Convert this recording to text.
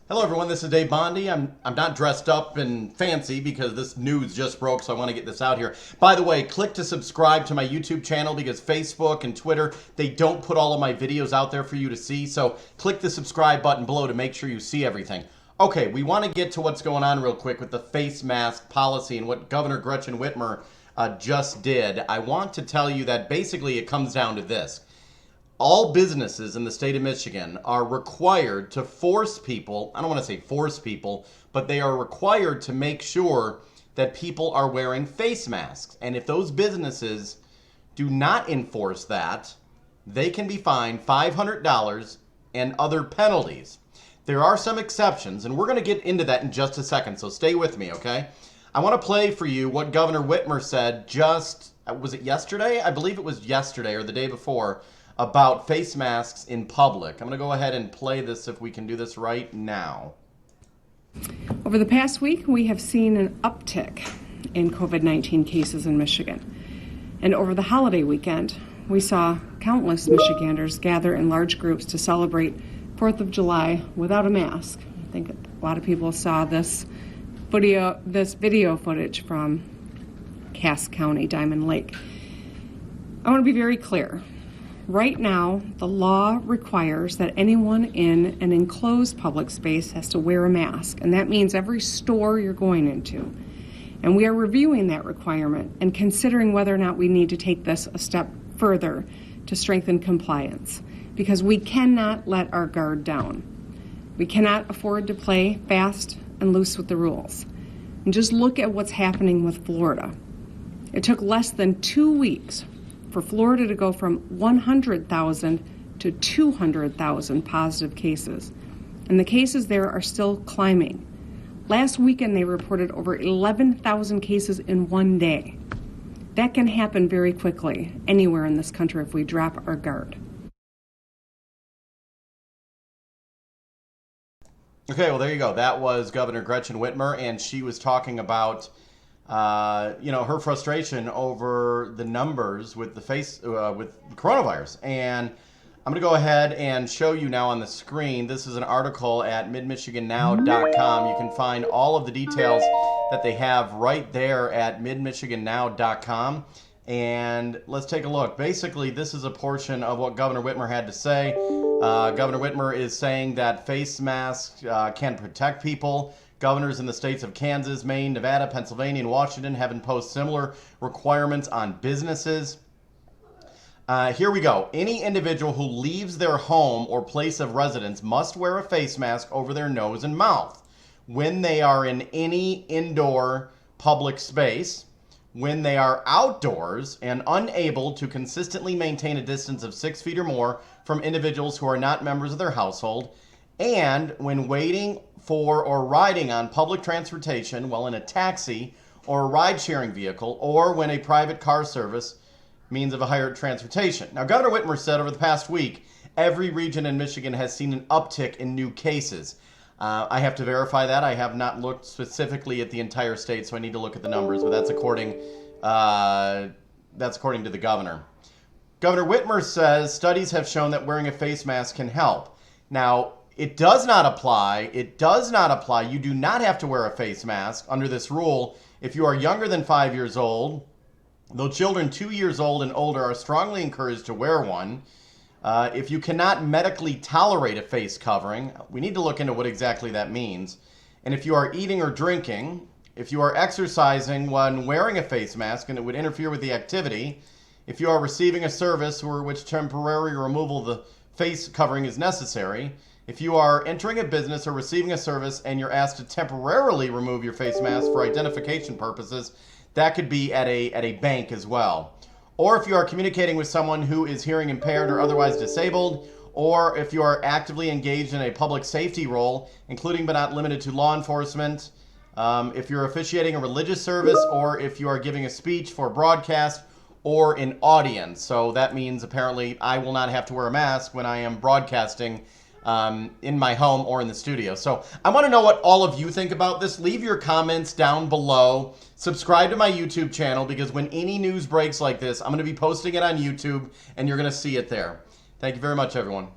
Hello everyone, this is Dave Bondi. I'm not dressed up and fancy because this news just broke, so I want to get this out here. By the way, click to subscribe to my YouTube channel because Facebook and Twitter, they don't put all of my videos out there for you to see, so click the subscribe button below to make sure you see everything. Okay, we want to get to what's going on real quick with the face mask policy and what Governor Gretchen Whitmer just did. I want to tell you that basically it comes down to this. All businesses in the state of Michigan are required to force people, I don't want to say force people, but they are required to make sure that people are wearing face masks. And if those businesses do not enforce that, they can be fined $500 and other penalties. There are some exceptions, and we're going to get into that in just a second, so stay with me, okay? I want to play for you what Governor Whitmer said just, was it yesterday? I believe it was yesterday or the day before, about face masks in public. I'm going to go ahead and play this if we can do this right now. Over the past week, we have seen an uptick in COVID-19 cases in Michigan. And over the holiday weekend, we saw countless Michiganders gather in large groups to celebrate 4th of July without a mask. I think a lot of people saw this video footage from Cass County, Diamond Lake. I want to be very clear. Right now, the law requires that anyone in an enclosed public space has to wear a mask, and that means every store you're going into. And we are reviewing that requirement and considering whether or not we need to take this a step further to strengthen compliance, because we cannot let our guard down. We cannot afford to play fast and loose with the rules. And just look at what's happening with Florida. It took less than 2 weeks for Florida to go from 100,000 to 200,000 positive cases. And the cases there are still climbing. Last weekend, they reported over 11,000 cases in one day. That can happen very quickly anywhere in this country if we drop our guard. Okay, well, there you go. That was Governor Gretchen Whitmer, and she was talking about her frustration over the numbers with with coronavirus. And I'm going to go ahead and show you now on the screen. This is an article at midmichigannow.com. You can find all of the details that they have right there at midmichigannow.com. And let's take a look. Basically, this is a portion of what Governor Whitmer had to say. Governor Whitmer is saying that face masks can protect people. Governors in the states of Kansas, Maine, Nevada, Pennsylvania, and Washington have imposed similar requirements on businesses. Here we go. Any individual who leaves their home or place of residence must wear a face mask over their nose and mouth when they are in any indoor public space, when they are outdoors and unable to consistently maintain a distance of 6 feet or more from individuals who are not members of their household, and when waiting for or riding on public transportation while in a taxi or a ride-sharing vehicle, or when a private car service means of a hired transportation. Now, Governor Whitmer said over the past week, every region in Michigan has seen an uptick in new cases. I have to verify that. I have not looked specifically at the entire state, so I need to look at the numbers, but that's according to the governor. Governor Whitmer says studies have shown that wearing a face mask can help. Now, it does not apply. You do not have to wear a face mask under this rule if you are younger than 5 years old, though children 2 years old and older are strongly encouraged to wear one. If you cannot medically tolerate a face covering, we need to look into what exactly that means. And if you are eating or drinking, if you are exercising when wearing a face mask and it would interfere with the activity, if you are receiving a service for which temporary removal of the face covering is necessary, if you are entering a business or receiving a service and you're asked to temporarily remove your face mask for identification purposes, that could be at a bank as well. Or if you are communicating with someone who is hearing impaired or otherwise disabled, or if you are actively engaged in a public safety role, including but not limited to law enforcement, if you're officiating a religious service, or if you are giving a speech for broadcast or an audience. So that means apparently I will not have to wear a mask when I am broadcasting in my home or in the studio. So I want to know what all of you think about this. Leave your comments down below. Subscribe to my YouTube channel, because when any news breaks like this, I'm going to be posting it on YouTube and you're going to see it there. Thank you very much, everyone.